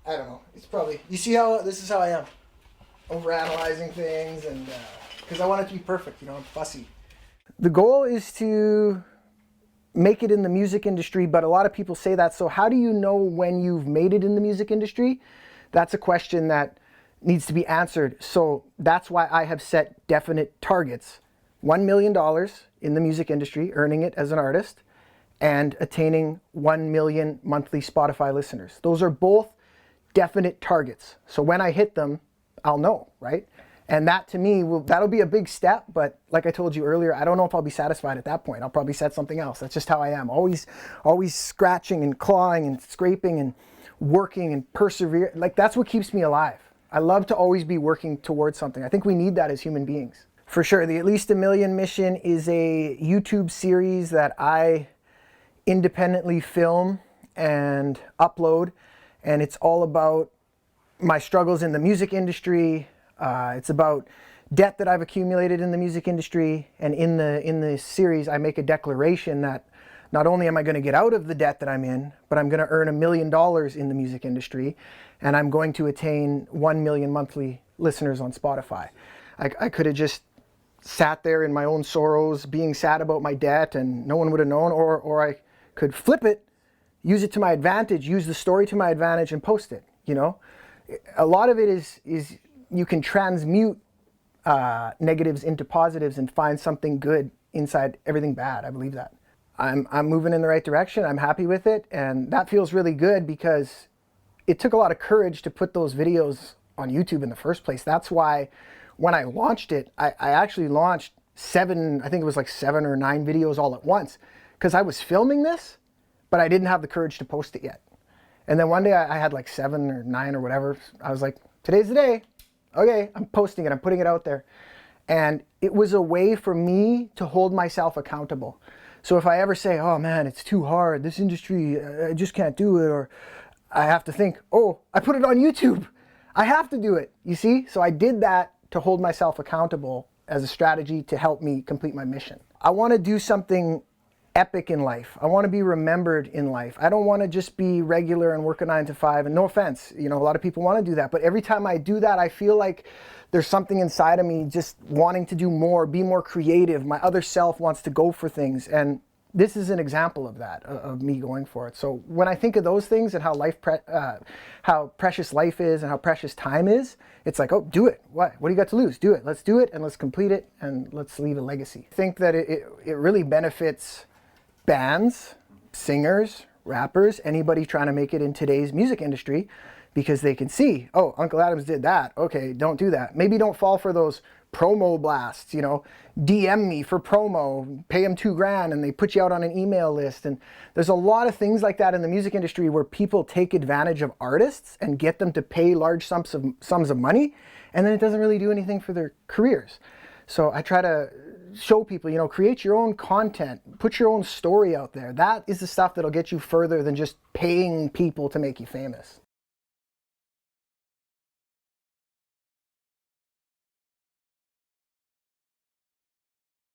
I don't know. It's probably, you see how, this is how I am. Overanalyzing things and, because I want it to be perfect, you know, I'm fussy. The goal is to make it in the music industry, but a lot of people say that. So how do you know when you've made it in the music industry? That's a question that needs to be answered. So that's why I have set definite targets. $1 million in the music industry, earning it as an artist, and attaining 1 million monthly Spotify listeners. Those are both definite targets. So when I hit them, I'll know, right? And that to me, that'll be a big step, but like I told you earlier, I don't know if I'll be satisfied at that point. I'll probably set something else. That's just how I am. Always scratching and clawing and scraping and working and persevering. Like that's what keeps me alive. I love to always be working towards something. I think we need that as human beings. For sure, the At Least a Million mission is a YouTube series that I independently film and upload, and it's all about my struggles in the music industry. It's about debt that I've accumulated in the music industry, and in the series I make a declaration that not only am I going to get out of the debt that I'm in, but I'm going to earn $1 million in the music industry, and I'm going to attain 1 million monthly listeners on Spotify. I could have just sat there in my own sorrows, being sad about my debt, and no one would have known, or I could flip it, use it to my advantage, use the story to my advantage, and post it. You know, a lot of it is you can transmute negatives into positives and find something good inside everything bad. I believe that. I'm moving in the right direction. I'm happy with it, and that feels really good because it took a lot of courage to put those videos on YouTube in the first place. That's why when I launched it, I actually launched I think it was like 7 or 9 videos all at once, because I was filming this, but I didn't have the courage to post it yet. And then one day I had like 7 or 9 or whatever. I was like, today's the day. Okay, I'm posting it, I'm putting it out there. And it was a way for me to hold myself accountable. So if I ever say, oh man, it's too hard, this industry, I just can't do it, or I have to think, oh, I put it on YouTube, I have to do it, you see? So I did that to hold myself accountable as a strategy to help me complete my mission. I want to do something epic in life. I want to be remembered in life. I don't want to just be regular and work a 9 to 5. And no offense, you know, a lot of people want to do that. But every time I do that, I feel like there's something inside of me just wanting to do more, be more creative. My other self wants to go for things. And this is an example of that, of me going for it. So when I think of those things and how precious life is and how precious time is, it's like, oh, do it. What do you got to lose? Do it. Let's do it, and let's complete it, and let's leave a legacy. I think that it really benefits bands, singers, rappers, anybody trying to make it in today's music industry, because they can see, oh, Unkle Adams did that. Okay, don't do that. Maybe don't fall for those promo blasts, you know, DM me for promo, pay them $2,000 and they put you out on an email list. And there's a lot of things like that in the music industry where people take advantage of artists and get them to pay large sums of money, and then it doesn't really do anything for their careers. So I try to show people, you know, create your own content, put your own story out there. That is the stuff that'll get you further than just paying people to make you famous.